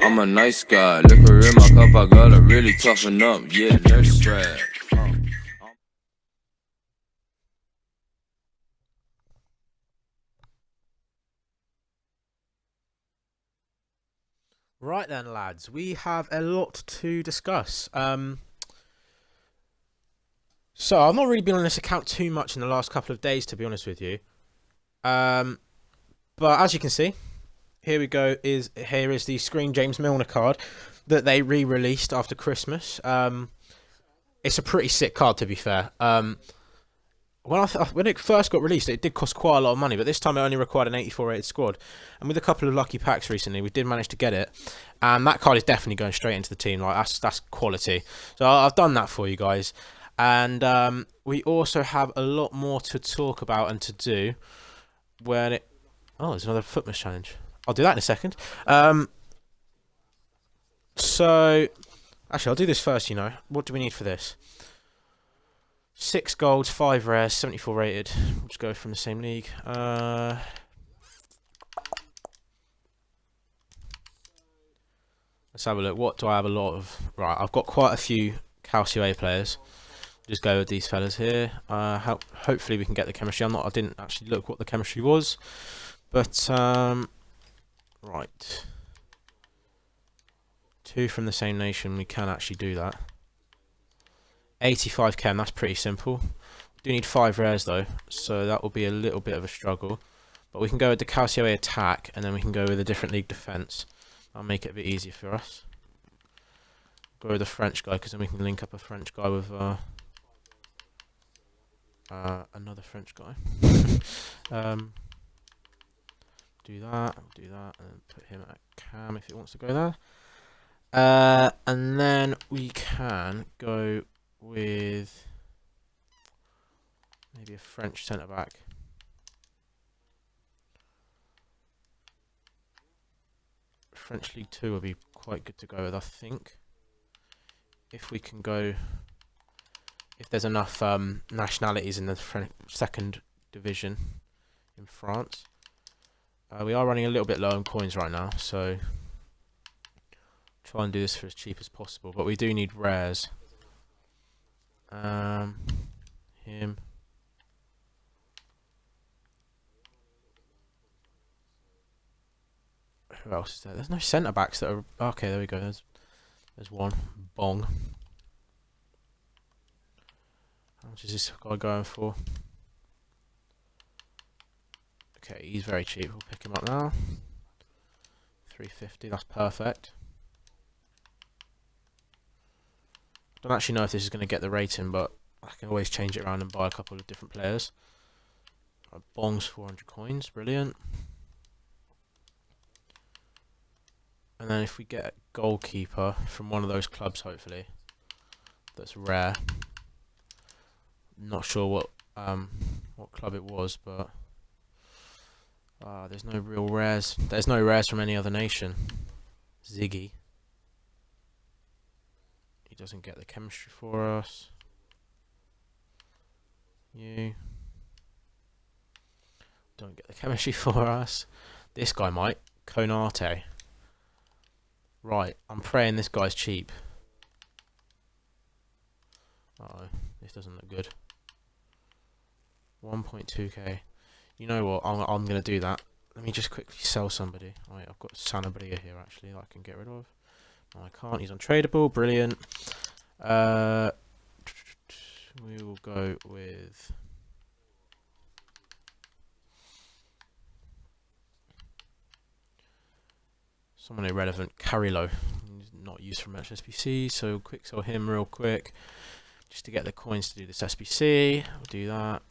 I'm a nice guy. Liquor in my cup, I gotta really toughen up. Yeah, nurse strap. Right then, lads, we have a lot to discuss. So I've not really been on this account too much in the last couple of days, to be honest with you. But as you can see, here we go. Here is the Screen James Milner card that they re-released after Christmas. It's a pretty sick card, to be fair. When it first got released, it did cost quite a lot of money, but this time it only required an 84 rated squad. And with a couple of lucky packs recently, we did manage to get it. And that card is definitely going straight into the team. Like that's quality. So I've done that for you guys. And we also have a lot more to talk about and to do. Oh, there's another Footmas challenge. I'll do that in a second. So actually, I'll do this first. What do we need for this? 6 golds, 5 rares, 74 rated. We'll just go from the same league. Let's have a look. What do I have a lot of? Right, I've got quite a few Calcio A players. Just go with these fellas here. Hopefully we can get the chemistry. I didn't actually look what the chemistry was, but right. 2 from the same nation. We can actually do that. 85 chem, that's pretty simple. Do need 5 rares though, so that will be a little bit of a struggle. But we can go with the Calcio A attack, and then we can go with a different league defense. That'll make it a bit easier for us. Go with the French guy, because then we can link up a French guy with another French guy. Do that, and put him at cam if he wants to go there. And then we can go with maybe a French centre back. French League 2 will be quite good to go with, I think. If we can go, if there's enough nationalities in the second division in France. We are running a little bit low on coins right now, so try and do this for as cheap as possible. But we do need rares. Him. Who else is there? There's no centre backs that are. Okay, there we go. There's one. Bong. How much is this guy going for? Okay, he's very cheap. We'll pick him up now. 350. That's perfect. Don't actually know if this is going to get the rating, but I can always change it around and buy a couple of different players. Bong's 400 coins, brilliant. And then if we get a goalkeeper from one of those clubs, hopefully, that's rare. Not sure what club it was, but there's no real rares. There's no rares from any other nation. Ziggy. Doesn't get the chemistry for us. You don't get the chemistry for us. This guy might. Konate. Right, I'm praying this guy's cheap. Uh-oh, this doesn't look good. 1.2k. You know what? I'm gonna do that. Let me just quickly sell somebody. Right, I've got Sanabria here actually that I can get rid of. No, I can't. He's untradeable. Brilliant. We will go with someone irrelevant. Carrillo. He's not used for much SBC, so quick sell him real quick just to get the coins to do this SBC. We'll do that.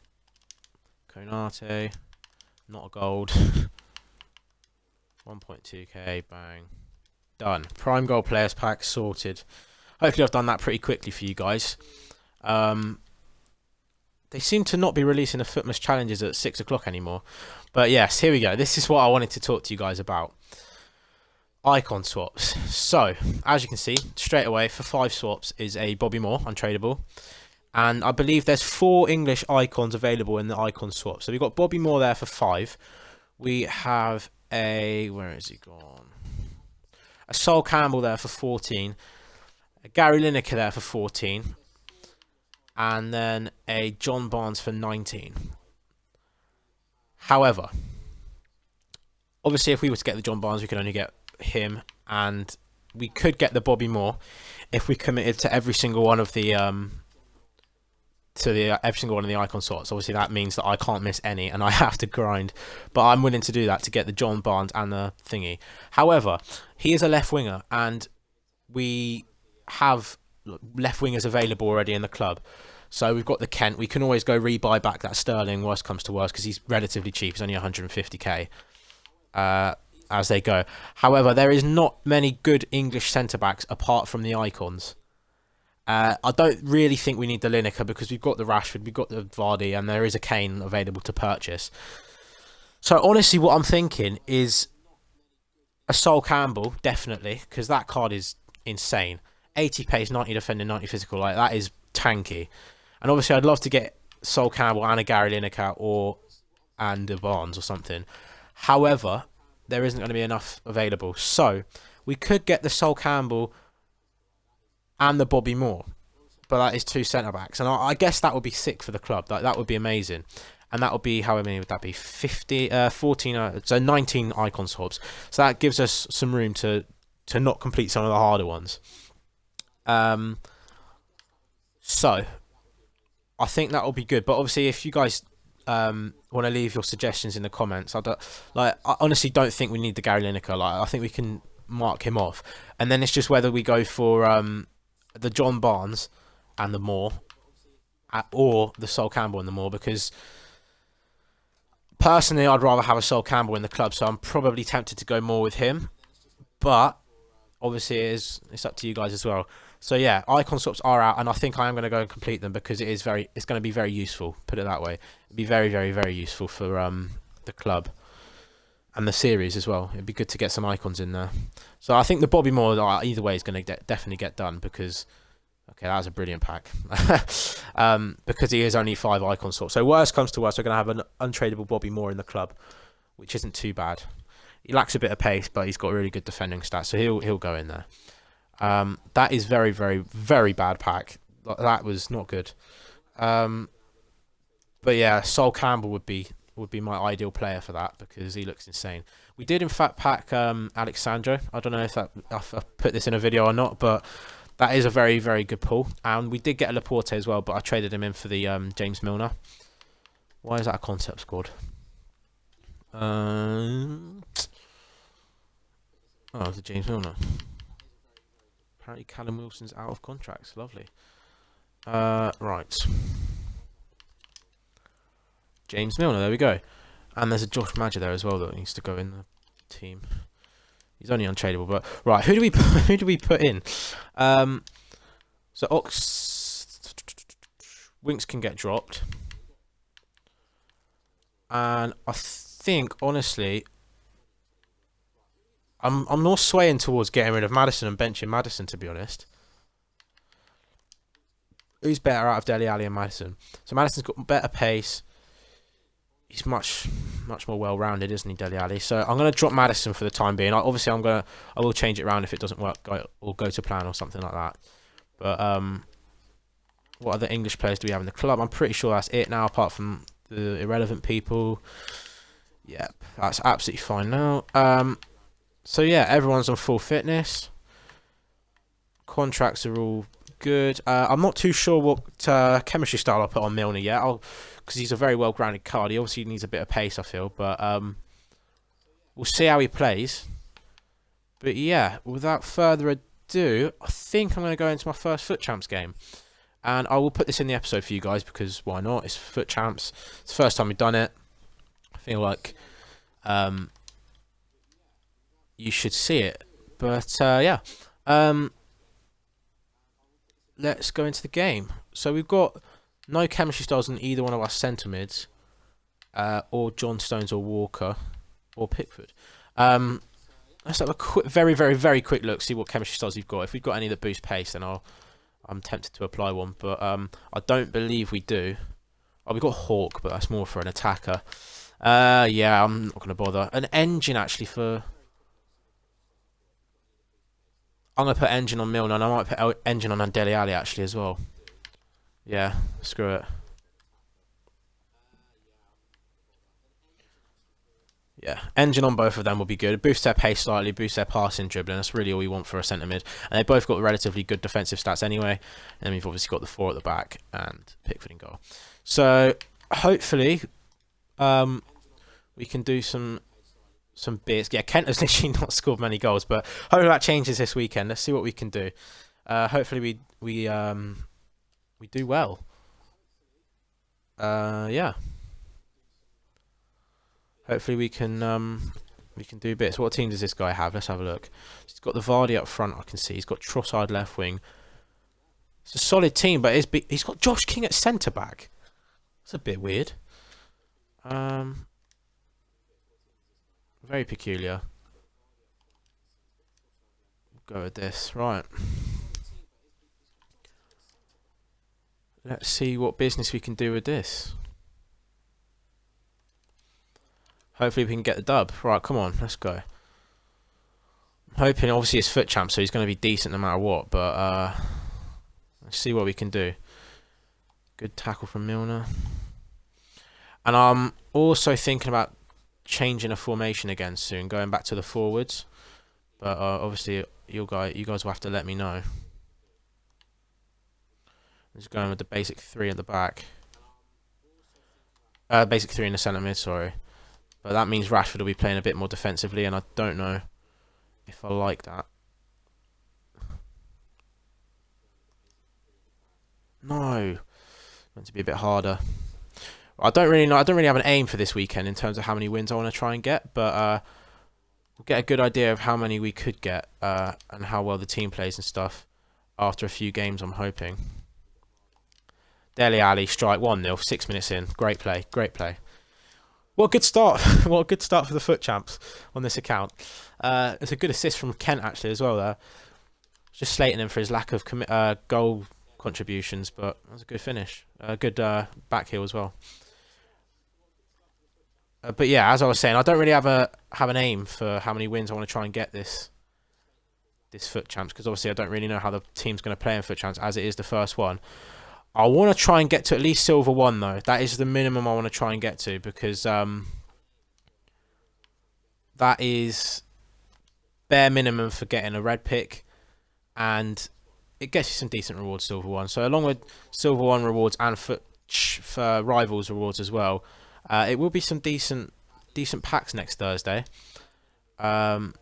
Konate. Not a gold. 1.2k. Bang. Done. Prime Gold Players Pack sorted. Hopefully I've done that pretty quickly for you guys. They seem to not be releasing the Footmas challenges at 6 o'clock anymore. But yes, here we go. This is what I wanted to talk to you guys about. Icon swaps. So, as you can see, straight away for 5 swaps is a Bobby Moore, untradeable. And I believe there's 4 English icons available in the icon swap. So we've got Bobby Moore there for 5. We have a... where is he gone? a Sol Campbell there for 14, a Gary Lineker there for 14, and then a John Barnes for 19. However, obviously if we were to get the John Barnes, we could only get him, and we could get the Bobby Moore if we committed to every single one of the every single one of the icon slots. Obviously that means that I can't miss any and I have to grind, but I'm willing to do that to get the John Barnes and the thingy. However, he is a left winger and we have left wingers available already in the club. So we've got the Kent. We can always go rebuy back that Sterling, worst comes to worst, because he's relatively cheap. He's only 150k as they go. However, there is not many good English centre-backs apart from the icons. I don't really think we need the Lineker because we've got the Rashford, we've got the Vardy, and there is a Kane available to purchase. So honestly, what I'm thinking is a Sol Campbell, definitely, because that card is insane. 80 pace, 90 defending, 90 physical. Like, that is tanky. And obviously, I'd love to get Sol Campbell and a Gary Lineker and a Barnes or something. However, there isn't going to be enough available. So we could get the Sol Campbell and the Bobby Moore, but that is 2 centre backs, and I guess that would be sick for the club. That would be amazing, and that would be, how many would that be? 14, so 19 icon swaps. So that gives us some room to not complete some of the harder ones. So I think that will be good. But obviously, if you guys want to leave your suggestions in the comments, I honestly don't think we need the Gary Lineker. Like, I think we can mark him off, and then it's just whether we go for the John Barnes and the Moore, or the Sol Campbell and the Moore, because personally I'd rather have a Sol Campbell in the club, so I'm probably tempted to go more with him, but obviously it's up to you guys as well. So yeah, icon swaps are out, and I think I am going to go and complete them because it's going to be very useful, put it that way. It'd be very, very, very useful for the club and the series as well. It'd be good to get some icons in there. So I think the Bobby Moore, either way, is going to definitely get done because, okay, that was a brilliant pack. Because he is only 5 icon swaps. So worst comes to worst, we're going to have an untradeable Bobby Moore in the club, which isn't too bad. He lacks a bit of pace, but he's got really good defending stats, so he'll go in there. That is very, very, very bad pack. That was not good. But yeah, Sol Campbell would be my ideal player for that because he looks insane. We did in fact pack Alexandro. I don't know if I put this in a video or not, but that is a very, very good pull. And we did get a Laporte as well, but I traded him in for the James Milner. Why is that a concept squad? Oh, it's a James Milner. Apparently Callum Wilson's out of contracts. Lovely. Right. James Milner, there we go. And there's a Josh Madger there as well that needs to go in the team. He's only untradeable, but right, who do we put in? So Winks can get dropped. And I think honestly I'm more swaying towards getting rid of Maddison and benching Maddison, to be honest. Who's better out of Dele Alli and Maddison? So Maddison's got better pace. He's much more well-rounded, isn't he, Dele Alli? So I'm going to drop Maddison for the time being. I will change it around if it doesn't work or go to plan or something like that. But what other English players do we have in the club? I'm pretty sure that's it now, apart from the irrelevant people. Yep, that's absolutely fine now. So yeah, everyone's on full fitness. Contracts are all good. I'm not too sure what chemistry style I'll put on Milner yet, because he's a very well-grounded card. He obviously needs a bit of pace, I feel, but we'll see how he plays. But yeah, without further ado, I think I'm going to go into my first Foot Champs game. And I will put this in the episode for you guys, because why not? It's Foot Champs. It's the first time we've done it. I feel like you should see it. But yeah. Let's go into the game. So we've got no chemistry styles in either one of our centre mids, or John Stones or Walker or Pickford. Let's have a quick, very, very, very quick look, see what chemistry styles we've got. If we've got any that boost pace, then I'm tempted to apply one, but I don't believe we do. Oh, we've got Hawk, but that's more for an attacker. Yeah, I'm not going to bother. An engine, actually, for... I'm going to put Engine on Milner, and I might put Engine on Dele Alli actually as well. Yeah, screw it. Yeah, Engine on both of them will be good. It boosts their pace slightly, boosts their passing, dribbling. That's really all you want for a centre mid. And they both got relatively good defensive stats anyway. And then we've obviously got the 4 at the back and Pickford in goal. So hopefully we can do some bits. Yeah, Kent has literally not scored many goals, but hopefully that changes this weekend. Let's see what we can do. Hopefully we do well. Yeah. Hopefully we can do bits. What team does this guy have? Let's have a look. He's got the Vardy up front, I can see. He's got Trossard left wing. It's a solid team, but he's got Josh King at centre back. It's a bit weird. Very peculiar. We'll go with this. Right. Let's see what business we can do with this. Hopefully we can get the dub. Right, come on, let's go. I'm hoping, obviously it's foot champ, so he's going to be decent no matter what, but let's see what we can do. Good tackle from Milner. And I'm also thinking about changing a formation again soon, going back to the forwards. But obviously you guys will have to let me know. I'm just going with the basic 3 at the back. Basic 3 in the centre mid, sorry. But that means Rashford will be playing a bit more defensively, and I don't know if I like that. No, meant to be a bit harder. I don't really know. I don't really have an aim for this weekend in terms of how many wins I want to try and get, but we'll get a good idea of how many we could get and how well the team plays and stuff after a few games, I'm hoping. Dele Alli, strike 1-0, 6 minutes in. Great play, great play. What a good start. What a good start for the foot champs on this account. It's a good assist from Kent actually as well there. Just slating him for his lack of goal contributions, but that was a good finish. Good back heel as well. But yeah, as I was saying, I don't really have an aim for how many wins I want to try and get this foot champs, because obviously I don't really know how the team's going to play in foot champs as it is the first one. I want to try and get to at least silver 1 though. That is the minimum I want to try and get to, because that is bare minimum for getting a red pick, and it gets you some decent rewards, silver 1. So along with silver 1 rewards and for rivals rewards as well, it will be some decent packs next Thursday. However,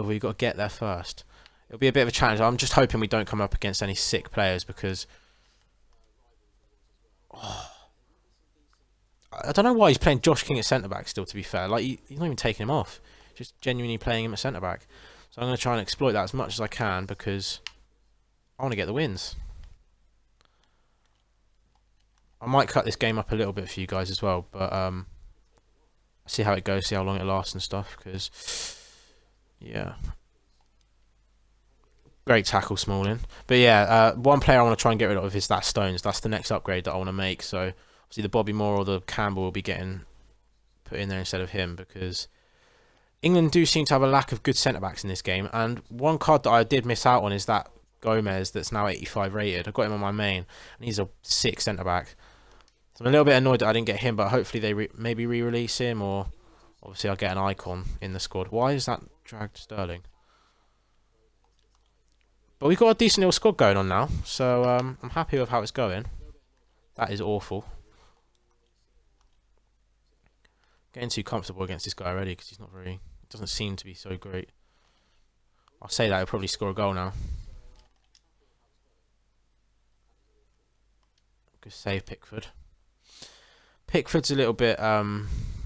we've got to get there first. It'll be a bit of a challenge. I'm just hoping we don't come up against any sick players, because I don't know why he's playing Josh King at centre-back still, to be fair. Like, he's not even taking him off. Just genuinely playing him at centre-back. So I'm going to try and exploit that as much as I can, because I want to get the wins. I might cut this game up a little bit for you guys as well, but see how it goes, see how long it lasts and stuff, because, yeah. Great tackle, Smalling. But yeah, one player I want to try and get rid of is that Stones. That's the next upgrade that I want to make. So obviously the Bobby Moore or the Campbell will be getting put in there instead of him, because England do seem to have a lack of good centre-backs in this game. And one card that I did miss out on is that Gomez that's now 85 rated. I got him on my main, and he's a sick centre-back. So I'm a little bit annoyed that I didn't get him, but hopefully they maybe re-release him, or obviously I'll get an icon in the squad. Why is that dragged Sterling? But we've got a decent little squad going on now, so I'm happy with how it's going. That is awful. Getting too comfortable against this guy already, because he's not very... doesn't seem to be so great. I'll say that, he'll probably score a goal now. Good save, Pickford. Pickford's a little bit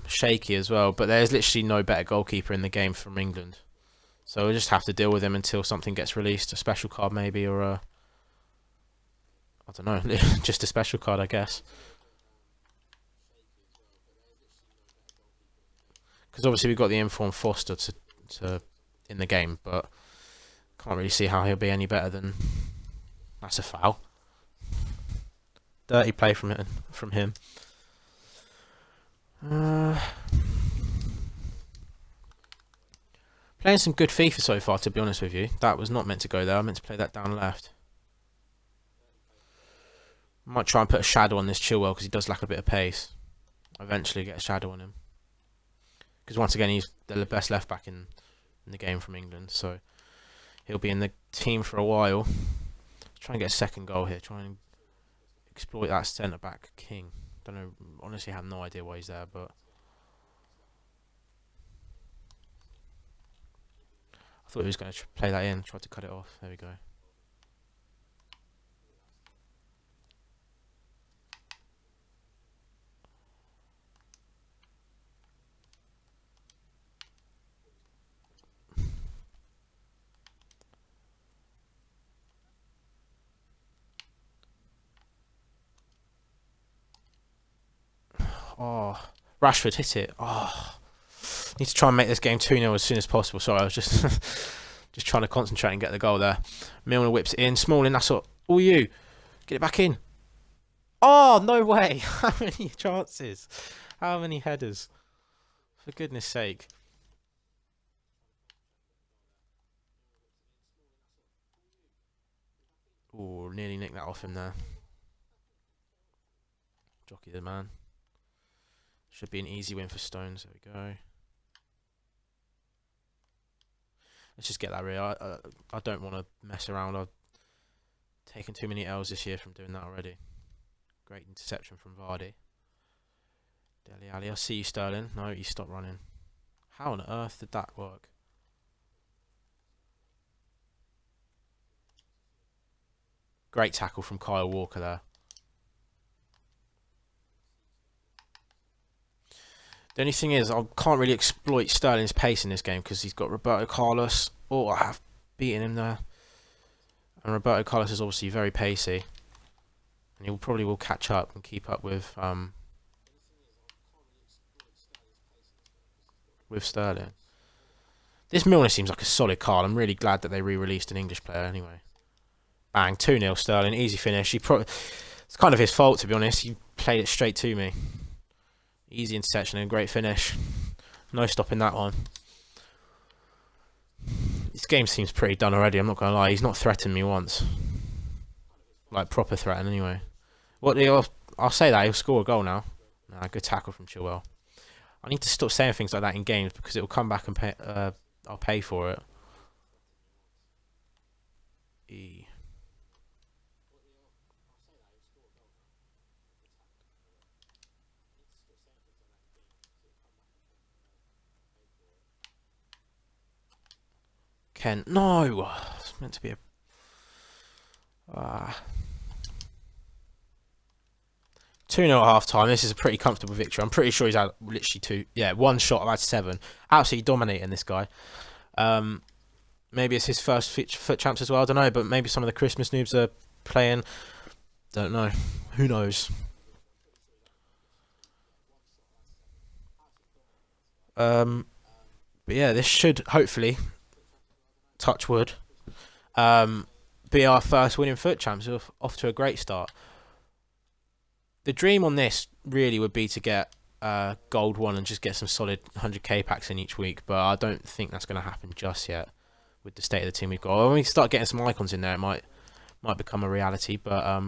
shaky as well, but there's literally no better goalkeeper in the game from England. So we'll just have to deal with him until something gets released. A special card maybe, or a... I don't know, just a special card, I guess. Because obviously we've got the informed Foster to in the game, but can't really see how he'll be any better than... That's a foul. Dirty play from him. Playing some good FIFA so far, to be honest with you. That was not meant to go there. I meant to play that down left. Might try and put a shadow on this Chilwell because he does lack a bit of pace. Eventually get a shadow on him. Because once again, he's the best left back in the game from England. So he'll be in the team for a while. Let's try and get a second goal here. Try and exploit that centre back king. Don't know. Honestly, I have no idea why he's there, but I thought he was going to play that in. Tried to cut it off. There we go. Oh, Rashford hit it. Oh, need to try and make this game 2-0 as soon as possible. Sorry, I was just just trying to concentrate and get the goal there. Milner whips it in. Smalling, that's all you. Get it back in. Oh, no way. How many chances? How many headers? For goodness sake. Oh, nearly nicked that off him there. Jockey the man. Should be an easy win for Stones. There we go. Let's just get that real. I don't want to mess around. I've taken too many L's this year from doing that already. Great interception from Vardy. Dele Alli, I see you, Sterling. No, you stopped running. How on earth did that work? Great tackle from Kyle Walker there. The only thing is, I can't really exploit Sterling's pace in this game because he's got Roberto Carlos. Oh, I have beaten him there. And Roberto Carlos is obviously very pacey. And he probably will catch up and keep up with Sterling. This Milner seems like a solid card. I'm really glad that they re-released an English player anyway. Bang, 2-0 Sterling, easy finish. It's kind of his fault, to be honest. He played it straight to me. Easy interception and great finish. No stopping that one. This game seems pretty done already, I'm not going to lie. He's not threatened me once. Like, proper threaten anyway. I'll say that, he'll score a goal now. Nah, good tackle from Chilwell. I need to stop saying things like that in games because it will come back and pay, I'll pay for it. Ken, no! It's meant to be a... 2-0 at half time. This is a pretty comfortable victory. I'm pretty sure he's had literally one shot. I've had 7. Absolutely dominating this guy. Maybe it's his first foot champs as well. I don't know, but maybe some of the Christmas noobs are playing. Don't know. Who knows? But yeah, this should hopefully, touch wood, be our first winning foot champs. We're off to a great start. The dream on this really would be to get gold 1 and just get some solid 100k packs in each week, but I don't think that's going to happen just yet with the state of the team we've got. When we start getting some icons in there, it might become a reality, but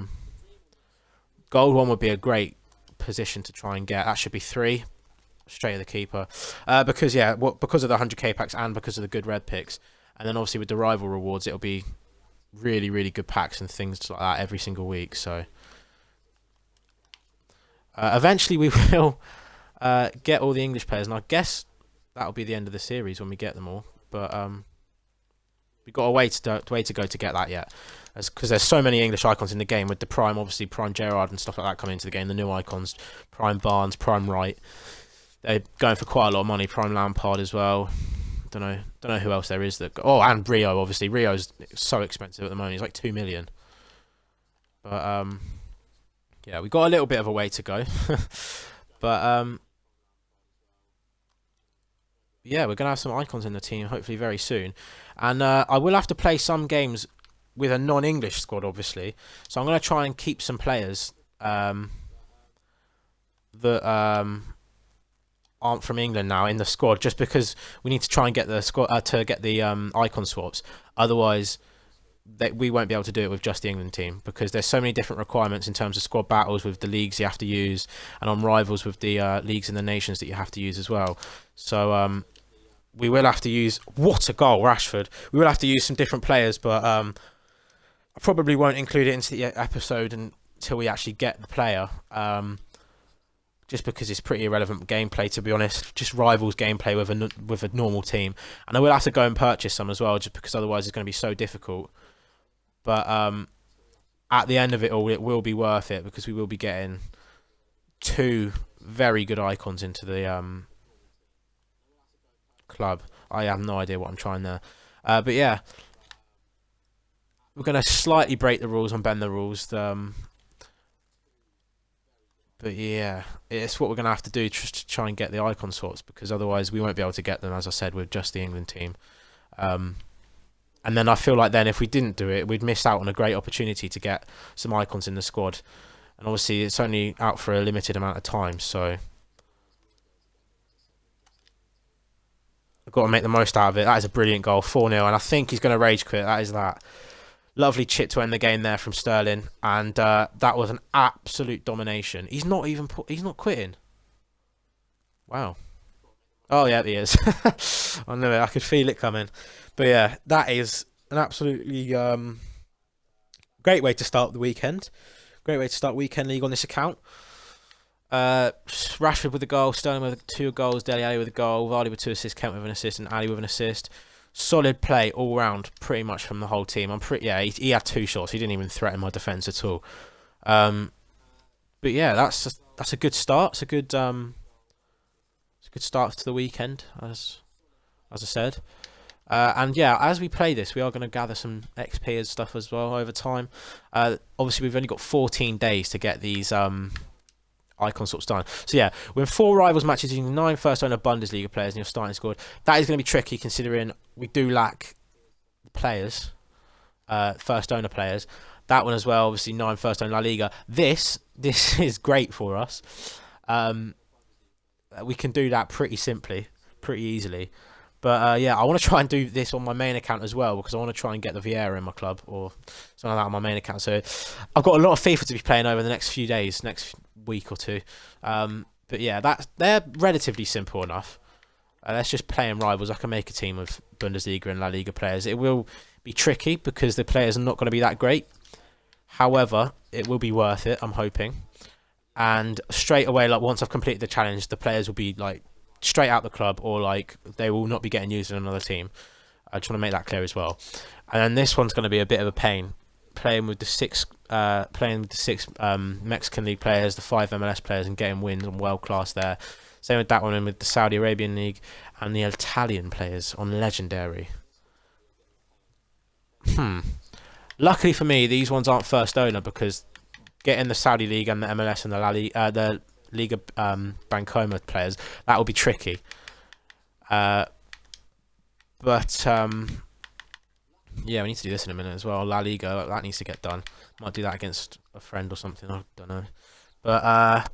gold 1 would be a great position to try and get. That should be 3 straight at the keeper, because of the 100k packs and because of the good red picks, and then obviously with the rival rewards it'll be really, really good packs and things like that every single week. So eventually we will get all the English players, and I guess that'll be the end of the series when we get them all. But we've got a way to go to get that yet, because there's so many English icons in the game. With the Prime, obviously Prime Gerrard and stuff like that coming into the game, the new icons, Prime Barnes, Prime Wright, they're going for quite a lot of money. Prime Lampard as well. Don't know who else there is that. Oh, and Rio, obviously. Rio's so expensive at the moment. He's like 2 million. But yeah, we got a little bit of a way to go. But yeah, we're gonna have some icons in the team hopefully very soon, and I will have to play some games with a non-English squad, obviously. So I'm gonna try and keep some players that aren't from England now in the squad, just because we need to try and get the squad to get the icon swaps. Otherwise, we won't be able to do it with just the England team, because there's so many different requirements in terms of squad battles with the leagues you have to use, and on rivals with the leagues in the nations that you have to use as well. So we will have to use, what a goal, Rashford. We will have to use some different players, but I probably won't include it into the episode until we actually get the player. Just because it's pretty irrelevant gameplay, to be honest. Just rivals gameplay with a normal team, and I will have to go and purchase some as well, just because otherwise it's going to be so difficult. But at the end of it all, it will be worth it, because we will be getting 2 very good icons into the club. I have no idea what I'm trying there. But yeah, we're going to slightly break the rules and bend the rules. But yeah, it's what we're going to have to do just to try and get the icon swaps, because otherwise we won't be able to get them, as I said, with just the England team. And then I feel like then if we didn't do it, we'd miss out on a great opportunity to get some icons in the squad. And obviously it's only out for a limited amount of time, so I've got to make the most out of it. That is a brilliant goal, 4-0, and I think he's going to rage quit. That is that. Lovely chip to end the game there from Sterling, and that was an absolute domination. He's not quitting. Wow. Oh yeah, he is. I knew it. I could feel it coming. But yeah, that is an absolutely great way to start the weekend. Great way to start weekend league on this account. Rashford with a goal, Sterling with 2 goals, Dele Alli with a goal, Vardy with 2 assists, Kent with an assist, and Ali with an assist. Solid play all round, pretty much from the whole team. He had 2 shots. He didn't even threaten my defence at all. But yeah, that's a good start. It's a good start to the weekend, as I said. And yeah, as we play this, we are going to gather some XP and stuff as well over time. Obviously, we've only got 14 days to get these icon swaps done. So yeah, with 4 rivals matches using 9 first owner Bundesliga players in your starting squad, that is going to be tricky, considering we do lack players, first owner players. That one as well, obviously 9 first owner La Liga. This is great for us. We can do that pretty simply, pretty easily. But yeah, I want to try and do this on my main account as well, because I want to try and get the Vieira in my club or something like that on my main account. So I've got a lot of FIFA to be playing over the next few days, next week or 2. But yeah, they're relatively simple enough. Let's just play in rivals. I can make a team of Bundesliga and La Liga players. It will be tricky because the players are not going to be that great. However, it will be worth it, I'm hoping. And straight away, like once I've completed the challenge, the players will be like straight out the club, or like they will not be getting used in another team. I just want to make that clear as well. And then this one's going to be a bit of a pain, playing with the 6 Mexican league players, the 5 MLS players, and getting wins and world class there. Same with that one, and with the Saudi Arabian league and the Italian players on legendary. Luckily for me, these ones aren't first owner, because getting the Saudi league and the MLS and the Liga Bancoma players, that will be tricky. But yeah, we need to do this in a minute as well. La Liga, that needs to get done. Might do that against a friend or something, I don't know. But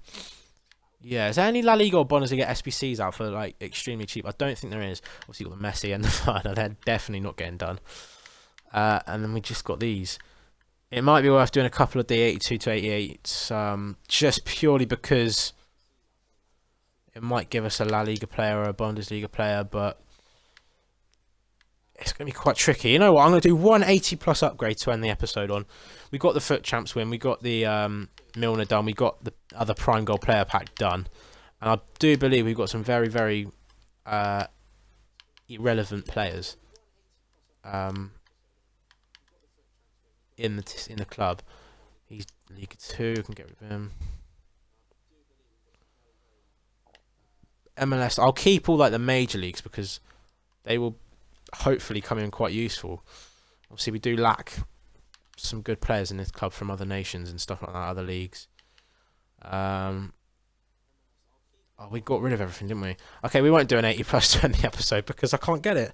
yeah, is there any La Liga or Bundesliga SBCs out for like extremely cheap? I don't think there is. Obviously you've got the Messi and the Varane, they're definitely not getting done. And then we just got these. It might be worth doing a couple of the 82 to 88s, just purely because it might give us a La Liga player or a Bundesliga player, but it's going to be quite tricky. You know what? I'm going to do 180 plus upgrade to end the episode on. We got the Foot Champs win. We got the Milner done. We got the other Prime Gold player pack done. And I do believe we've got some very, very irrelevant players in the club. He's League 2. We can get rid of him. MLS. I'll keep all like the major leagues, because they will hopefully come in quite useful. Obviously, we do lack some good players in this club from other nations and stuff like that, other leagues. Oh, we got rid of everything, didn't we? Okay, we won't do an 80 plus to end the episode because I can't get it.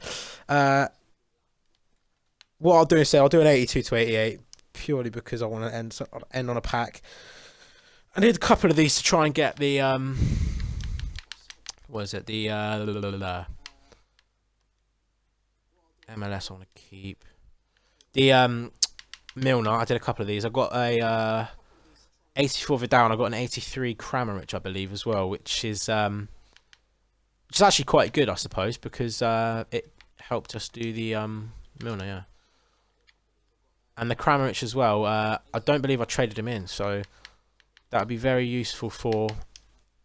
What I'll do is say I'll do an 82 to 88 purely because I want to end on a pack. I need a couple of these to try and get the what is it? The MLS I want to keep. The Milner, I did a couple of these. I got a 84 Vidal, and I got an 83 Kramaric, I believe, as well, which is actually quite good, I suppose, because it helped us do the Milner, yeah. And the Kramaric as well. I don't believe I traded him in, so that would be very useful for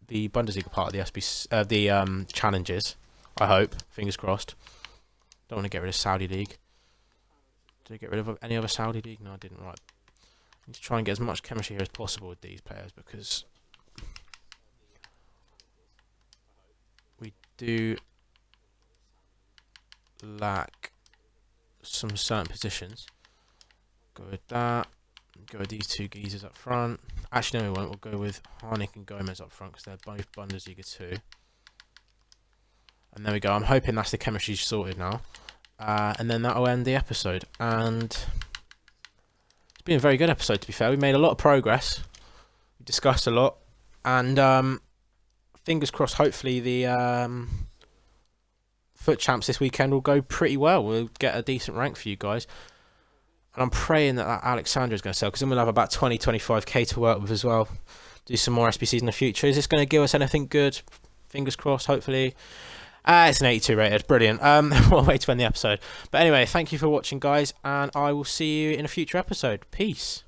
the Bundesliga part of the the challenges. I hope, fingers crossed. Don't want to get rid of Saudi League. Did I get rid of any other Saudi League? No, I didn't. Right. I need to try and get as much chemistry here as possible with these players, because we do lack some certain positions. Go with that. Go with these two geezers up front. Actually, no, we won't. We'll go with Harnik and Gomez up front, because they're both Bundesliga 2. And there we go. I'm hoping that's the chemistry sorted now. And then that'll end the episode. And it's been a very good episode, to be fair. We made a lot of progress. We discussed a lot. And fingers crossed, hopefully the Foot Champs this weekend will go pretty well. We'll get a decent rank for you guys. And I'm praying that Alexandra is going to sell, because then we'll have about 20-25k to work with as well. Do some more SBCs in the future. Is this going to give us anything good? Fingers crossed, hopefully. It's an 82 rated. Brilliant. What a way to end the episode. But anyway, thank you for watching, guys, and I will see you in a future episode. Peace.